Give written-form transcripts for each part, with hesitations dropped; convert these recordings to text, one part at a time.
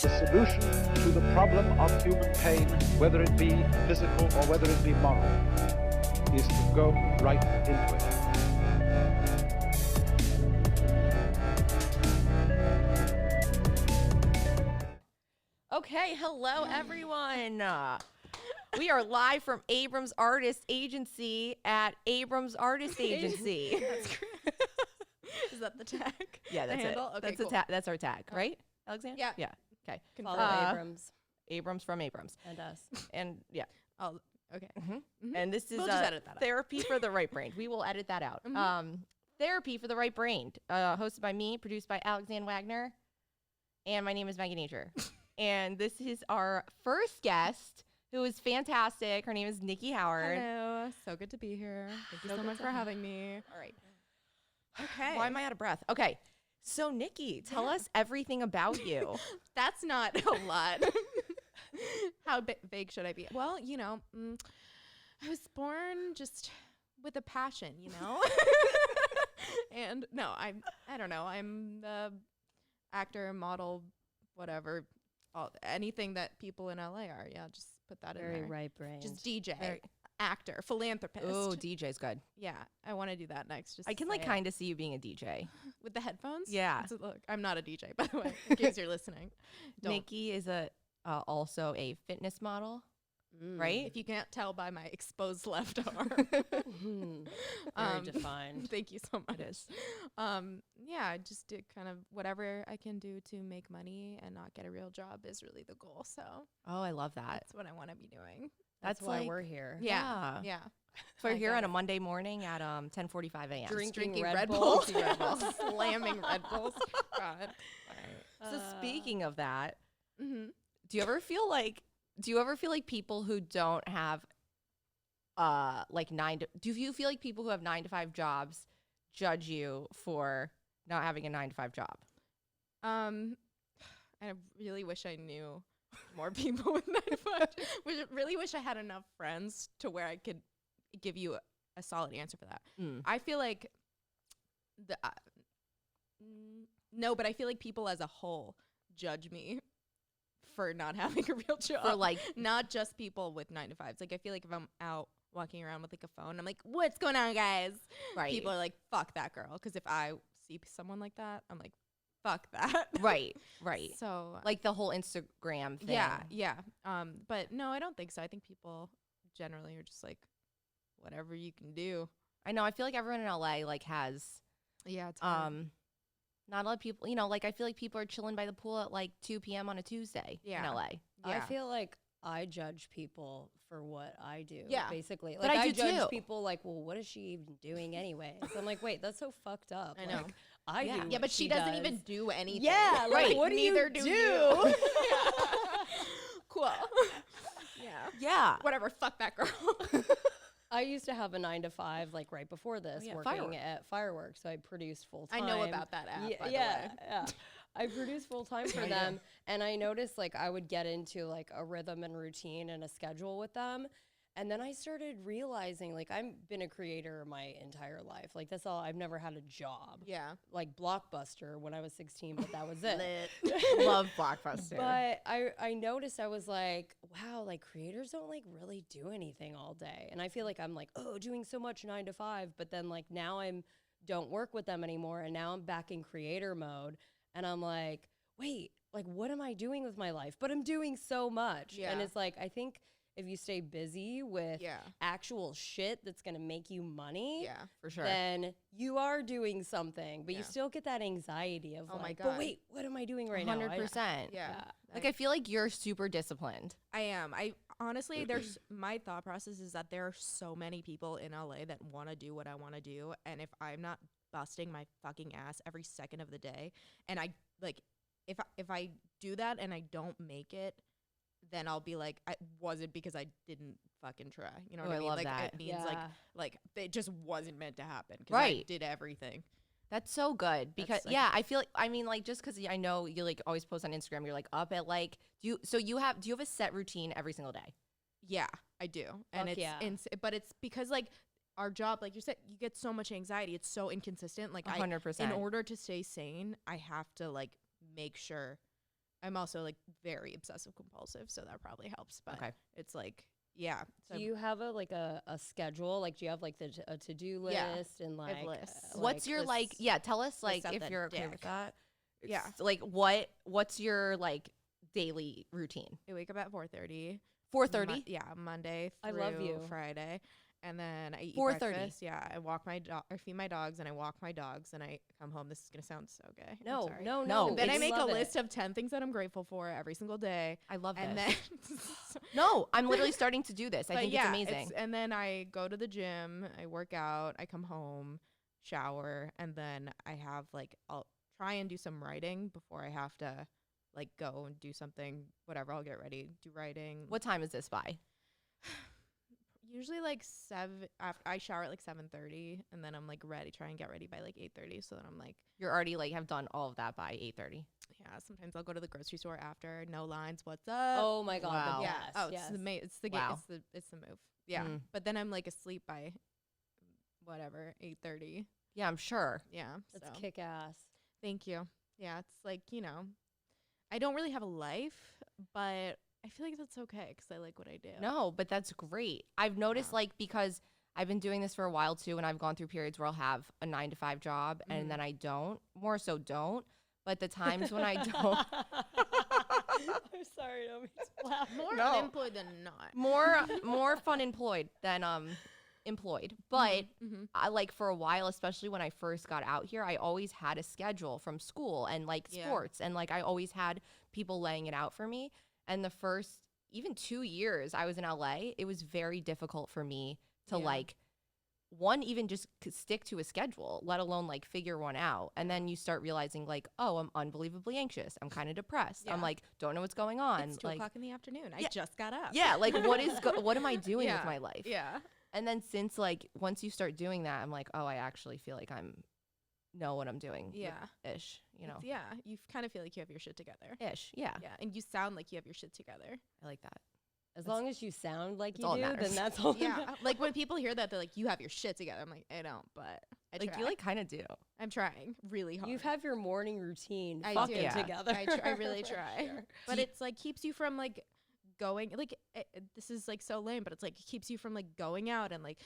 The solution to the problem of human pain, whether it be physical or whether it be moral, is to go right into it. Okay, hello everyone. We are live from Abrams Artist Agency at Abrams Artist Agency. That's great. Is that the tag? Yeah, that's it. Okay, that's cool. That's our tag, right, Alexanne? Yeah. Yeah. Okay. Follow Abrams Abrams from Abrams. and us. And yeah. Oh, okay. And this is We'll just edit that out. Therapy for the Right Brain. We will edit that out. Therapy for the Right Brain, hosted by me, produced by Alexanne Wagner, and my name is Maggie Nager. And this is our first guest, who is fantastic. Her name is NIKKI Howard. Hello. So good to be here. Thank you so good much to for have having me. All right. Okay. Why am I out of breath? Okay. So, NIKKI, tell us everything about you. That's not a lot. How vague should I be? Well, you know, I was born just with a passion, you know? And no, I don't know. I'm the actor, model, whatever. Anything that people in LA are. Yeah, just put that in Very there. right brain. Just DJ, actor, philanthropist. Oh, DJ's good. Yeah, I want to do that next. Just I to can say like it. kind of see you being a DJ. With the headphones. Yeah. So look, I'm not a DJ, by the way, in case you're listening. Don't. NIKKI is also a fitness model, right? If you can't tell by my exposed left arm. Very defined. Thank you so much. It is. Yeah, I just do kind of whatever I can do to make money and not get a real job is really the goal. So Oh, I love that. that's what I want to be doing. That's why we're here. Yeah. Yeah. So we're I here got on a it. Monday morning at 10:45 a.m. Drinking Red Red Bulls. Bulls. Slamming Red Bulls. God. So speaking of that, Mm-hmm. do you ever feel like people who don't have do you feel like people who have 9-to-5 jobs judge you for not having a 9-to-5 job? I really wish I knew more people with 9-to-5. Really wish I had enough friends to where I could give you a solid answer for that. I feel like no, but I feel like people as a whole judge me for not having a real job. For like not just people with 9-to-5s. Like I feel like if I'm out walking around with like a phone, I'm like, "What's going on, guys?" right. People are like, "Fuck that girl," because if I see someone like that, I'm like, "Fuck that." right. So Like the whole Instagram thing. yeah. But no, I don't think so. I think people generally are just like, whatever you can do. I know. I feel like everyone in LA like has Yeah. It's hard. not a lot of people, like I feel like people are chilling by the pool at like 2 p.m. on a Tuesday in Yeah. LA. Yeah. I feel like I judge people for what I do. Yeah. Basically. But Like I I do judge too. people like, well, what is she even doing anyway? So I'm like, wait, that's so fucked up. I know. Like, I Yeah. do. Yeah, what but she doesn't even does. do anything. Yeah, like, Right. what do you Neither do? you. Cool. Yeah. Yeah. Whatever. Fuck that girl. I used to have a 9-to-5 like right before this, yeah, working fireworks. at Fireworks. So I produced full I time. know about that app. Yeah, by the yeah, way. yeah. I produced full time for them, and I noticed like I would get into like a rhythm and routine and a schedule with them, and then I started realizing like I've been a creator my entire life. Like that's all. I've never had a job. Yeah. Like Blockbuster when I was 16, but that was it. Love Blockbuster. But I noticed I was like, wow, like creators don't like really do anything all day. And I feel like I'm like, doing so much 9-to-5, but then like now don't work with them anymore. And now I'm back in creator mode. And I'm like, wait, like what am I doing with my life? But I'm doing so much. Yeah. And it's like, I think if you stay busy with Yeah. actual shit that's going to make you money, Yeah. for sure. then you are doing something, but Yeah. you still get that anxiety of Oh my like, God. but wait, what am I doing right now? 100%. Yeah. Like I feel like you're super disciplined. I am. I honestly, my thought process is that there are so many people in LA that want to do what I want to do, and if I'm not busting my fucking ass every second of the day, and I like, if I do that and I don't make it, then I'll be like, I wasn't because I didn't fucking try. You know what Oh, I I mean? love Like that. it means like it just wasn't meant to happen. 'Cause I Right. did everything. That's so good because That's, like- I feel like just because I know you like always post on Instagram, you're like up at like do you have a set routine every single day? Yeah, I do. And Fuck it's yeah. but it's because like our job, like you said, you get so much anxiety. It's so inconsistent. Like 100%. in order to stay sane, I have to like make sure I'm also like very obsessive compulsive, so that probably helps. But Okay. it's like, yeah. So Do you have a schedule? Like, do you have like a to-do list Yeah, and I have like lists. What's your like? lists- Yeah, tell us like up if the you're okay with dick. that. Yeah. Like what's your like daily routine? I wake up at 4:30. 4:30. Yeah, Monday I through love you. Friday. And then I eat 4:30. breakfast. Yeah, I walk my dog, I feed my dogs, and I walk my dogs, and I come home. This is gonna sound so gay. I'm No, sorry. no, No, no. Then I it's- make a love it. list of 10 things that I'm grateful for every single day. I love And this. then No, I'm literally starting to do this. I But think yeah, it's amazing. and then I go to the gym, I work out, I come home, shower, and then I have like I'll try and do some writing before I have to like go and do something, whatever. I'll get ready, do writing. What time is this by? Usually like 7 after I shower at like 7:30, and then I'm like ready, try and get ready by like 8:30, so then I'm like, You're already like have done all of that by 8:30. yeah, sometimes I'll go to the grocery store after, no lines, what's up? Oh my god. Wow. The yeah. best. Oh, yes. it's the Wow. it's the move. Yeah. Mm. But then I'm like asleep by whatever, 8:30. Yeah, I'm sure. Yeah. That's so. kick ass. Thank you. Yeah, it's like, I don't really have a life, but I feel like that's okay because I like what I do. No, but that's great. I've noticed Yeah. like because I've been doing this for a while too, and I've gone through periods where I'll have a 9 to 5 job Mhm. and then I don't. More so don't. But the times when I don't, I'm sorry, don't mean to laugh. More No. unemployed than not. more fun employed than employed. But Mm-hmm. I like for a while, especially when I first got out here, I always had a schedule from school and like Yeah. sports, and like I always had people laying it out for me. And the first even 2 years I was in LA, it was very difficult for me to Yeah. like even just stick to a schedule, let alone like figure one out. And then you start realizing like, oh, I'm unbelievably anxious. I'm kind of depressed. I'm Yeah. like, don't know what's going on. It's 2 like, o'clock in the afternoon. I Yeah. just got up. yeah, like what am I doing Yeah. with my life? Yeah. And then since like once you start doing that, I'm like, oh, I actually feel like know what I'm doing. with- Yeah. ish, It's- yeah. You kind of feel like you have your shit together. ish. Yeah. Yeah. And you sound like you have your shit together. I like that. As long as you sound like That's you all do, that matters. then that's all. Yeah. Like when people hear that, they're like, you have your shit together. I'm like, I don't, but I Like try. you like kind of do. I'm trying really hard. You have your morning routine I fucking do. Yeah. together. I really try. Sure. But Do you- it's like keeps you from like going like this is like so lame, but it's like it keeps you from like going out and like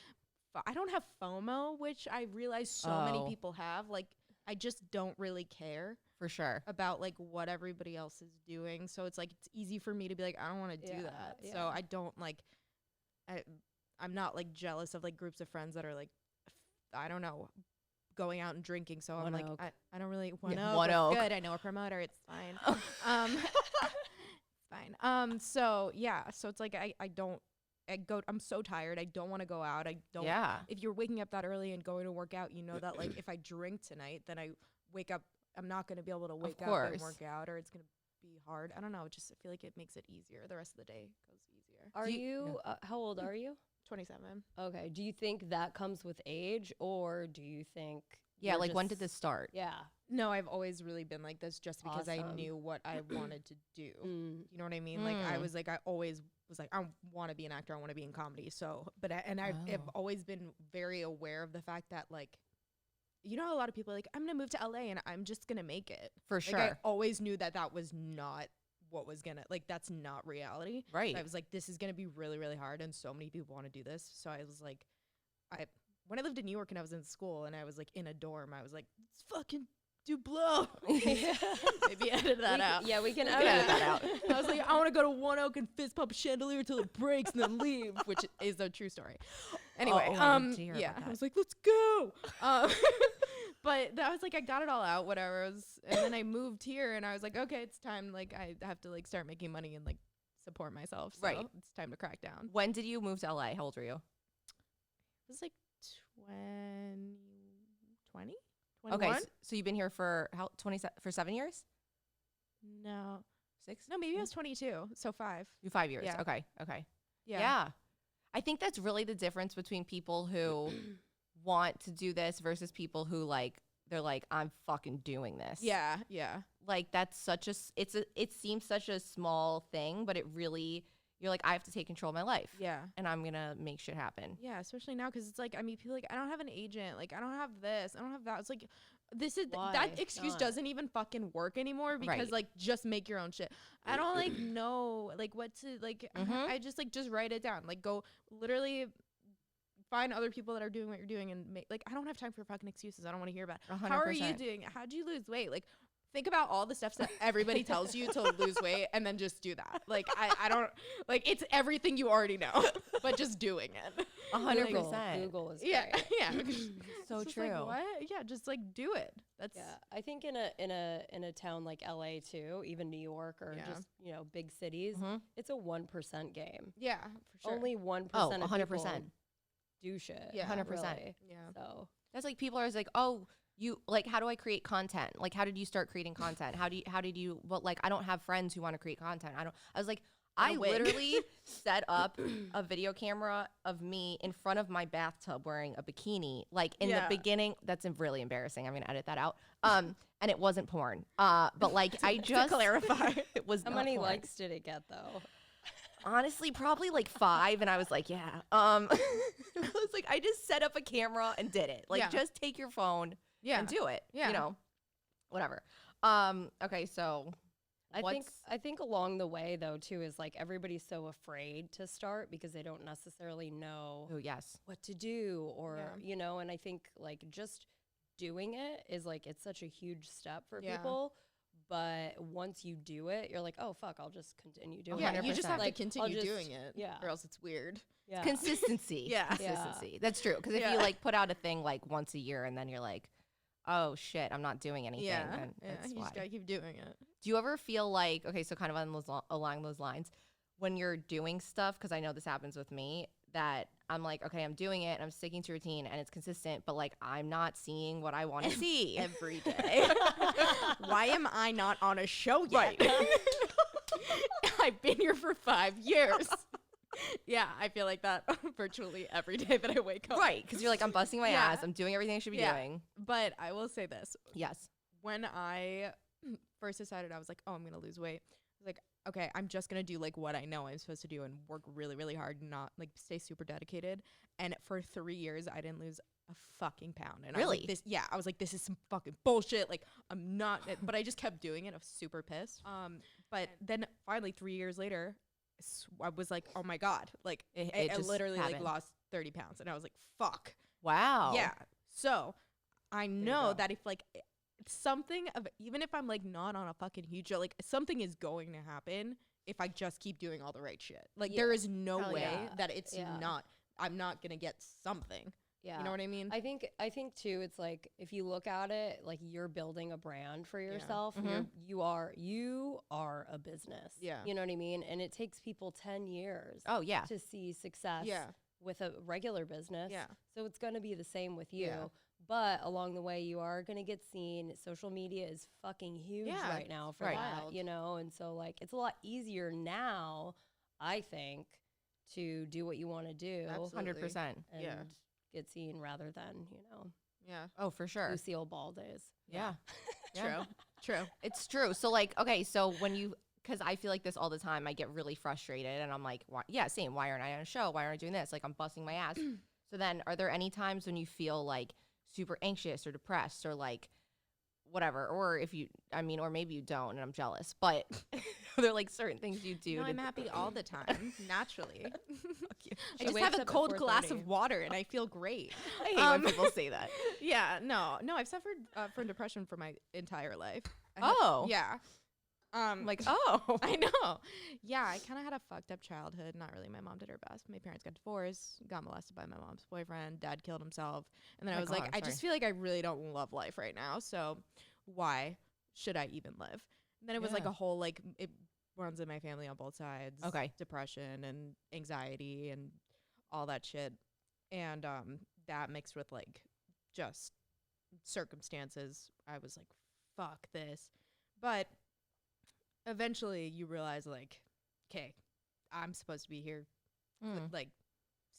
I don't have FOMO, which I realize so many Oh. people have. Like I just don't really care For sure. about like what everybody else is doing. So it's like it's easy for me to be like I don't want to do Yeah, that. yeah. So I don't like I'm not like jealous of like groups of friends that are like I don't know going out and drinking. So One I'm like Oak. I don't really One Yeah, Oak. One it's Oak. Good. I know a promoter. It's fine. It's fine. So yeah. So it's like I'm so tired. I don't want to go out. I don't. Yeah. If you're waking up that early and going to work out, you know that like if I drink tonight, then I wake up. I'm not going to be able to wake up and course. work out, or it's going to be hard. I don't know. Just I feel like it makes it easier. The rest of the day goes easier. Are Do you? How old are you? 27. Okay. Do you think that comes with age, or do you think? Yeah. you're Like when did just- this start? Yeah. No, I've always really been like this, just because I Awesome. knew what I wanted to do. Mm. You know what I mean? Like I Mm. was like, I always was like, I want to be an actor. I want to be in comedy. So, but I've Oh. always been very aware of the fact that like, you know, how a lot of people are like, I'm gonna move to LA and I'm just gonna make it. For Like sure. I always knew that that was not what was gonna like. That's not reality. Right. So I was like, this is gonna be really, really hard, and so many people want to do this. So I was like, when I lived in New York and I was in school and I was like in a dorm, I was like, let's fucking do blow. Maybe edit that out. Yeah, we can can edit edit that out. I was like, I want to go to One Oak and fist pump a chandelier till it breaks and then leave, which is a true story. Anyway, Oh, I need to hear yeah, about I that. was like, let's go. But that was like, I got it all out, whatever. And then I moved here and I was like, okay, it's time. Like, I have to like start making money and like support myself. So Right. it's time to crack down. When did you move to LA? How old were you? It was like 20? Okay. 21? So you've been here for for 7 years? No. 6? No, maybe I was 22. So 5. You 5 years. Yeah. Okay. Okay. Yeah. Yeah. I think that's really the difference between people who want to do this versus people who like they're like I'm fucking doing this. Yeah. Yeah. Like that's such a it seems such a small thing, but it really you're like I have to take control of my life. Yeah. And I'm going to make shit happen. Yeah, especially now because it's like I mean, people like I don't have an agent, like I don't have this, I don't have that. It's like this is Why that excuse not? doesn't even fucking work anymore because Right. like just make your own shit. I don't like know like what to like. I just like just write it down. Like go literally find other people that are doing what you're doing and make like I don't have time for fucking excuses. I don't want to hear about it. How are you 100%. doing it? How'd you lose weight? Like think about all the steps that everybody tells you to lose weight and then just do that. Like I don't like it's everything you already know, but just doing it. 100%. Google is Yeah, great. yeah. So It's just true. Like, what? Yeah, just like do it. That's Yeah, I think in a town like LA too, even New York or Yeah. just big cities, it's a 1% game. yeah, for sure. Only 1% Oh, of 100%. people do shit. Yeah. 100%. really. Yeah. So That's like people are always like, oh, you like, how do I create content? Like, how did you start creating content? How did you, well, like, I don't have friends who want to create content. I was like, I wig. literally set up a video camera of me in front of my bathtub wearing a bikini. Like in the Yeah. beginning, that's really embarrassing. I'm going to edit that out. And it wasn't porn. But like, I just to clarify. it was how not many porn. likes did it get though? Honestly, probably like 5. And I was like, yeah. I was like, I just set up a camera and did it. Like, Yeah. just take your phone Yeah. and do it. Yeah. You know, whatever. Okay, so I think along the way though too is like everybody's so afraid to start because they don't necessarily know oh yes. what to do or Yeah. and I think like just doing it is like it's such a huge step for Yeah. people. But once you do it, you're like, oh fuck, I'll just continue doing Yeah, it. you just have Like, to I'll continue just- doing it. yeah. Or else it's weird. Yeah. Consistency. Yeah. Consistency. That's true. Because if Yeah. you like put out a thing like once a year and then you're like, oh shit, I'm not doing anything. Yeah. Then Yeah. that's You why. just gotta keep doing it. Do you ever feel like, okay, so kind of on those, along those lines, when you're doing stuff, because I know this happens with me, that I'm like, okay, I'm doing it, and I'm sticking to routine, and it's consistent, but like I'm not seeing what I want to see. Every day. Why am I not on a show yet? I've been here for 5 years. Yeah, I feel like that virtually every day that I wake up. Right, because you're like, I'm busting my Yeah. ass, I'm doing everything I should be Yeah. doing. But I will say this. Yes. When I first decided I was like, oh, I'm going to lose weight. I was like, okay, I'm just going to do like what I know I'm supposed to do and work really, really hard and not like stay super dedicated. And for 3 years, I didn't lose a fucking pound. And I was Really? like, I was like, this is some fucking bullshit. Like, I'm not, but I just kept doing it. I was super pissed. But then finally 3 years later, I was like, oh my God. Like, It I just literally like happened. lost 30 pounds. And I was like, fuck. Wow. Yeah. So I know go. that if like something of, even if I'm like not on a fucking huge, like something is going to happen if I just keep doing all the right shit. Like Yeah. there is no Hell way yeah. that it's Yeah. I'm not going to get something. Yeah. You know what I mean? I think too, it's like if you look at it, like you're building a brand for yourself. Mhm. You are a business. Yeah. You know what I mean? And it takes people 10 years Oh, yeah. to see success Yeah. with a regular business. Yeah. So it's going to be the same with you. Yeah. But along the way, you are going to get seen. Social media is fucking huge Yeah, right now for right. that, Wild. And so like it's a lot easier now, I think, to do what you want to do. Absolutely. 100%. And Yeah. get seen rather than, Yeah. Oh, for sure. Lucille Ball days. Yeah. True. True. It's true. So like, okay, so when you, because I feel like this all the time, I get really frustrated and I'm like, why, yeah, same. Why aren't I on a show? Why aren't I doing this? Like I'm busting my ass. So then are there any times when you feel like super anxious or depressed or like whatever, or if you, or maybe you don't and I'm jealous, but are there like certain things you do? No, to I'm happy all the time, naturally. Fuck you. I She just wakes have a up at cold glass 4:30. of water and I feel great. I hate when people say that. Yeah, no, I've suffered from depression for my entire life. Oh. Yeah. I'm like, oh. I know. Yeah, I kind of had a fucked up childhood. Not really. My mom did her best. My parents got divorced, got molested by my mom's boyfriend. Dad killed himself. And then Oh I my was God, like, I'm I just sorry. feel like I really don't love life right now. So why should I even live? And then it was like Yeah. a whole, like, it runs in my family on both sides. Okay. Depression and anxiety and all that shit. And that mixed with, like, just circumstances. I was like, fuck this. But eventually you realize, like, okay, I'm supposed to be here, like,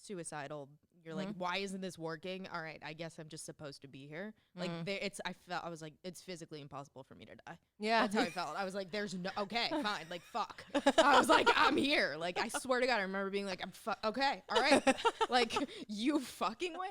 suicidal. You're like, why isn't this working? All right, I guess I'm just supposed to be here. Like, I was like, it's physically impossible for me to die. Yeah. That's how I felt. I was like, there's no, okay, fine, like, fuck. I was like, I'm here. Like, I swear to God, I remember being like, okay, all right. Like, you fucking win.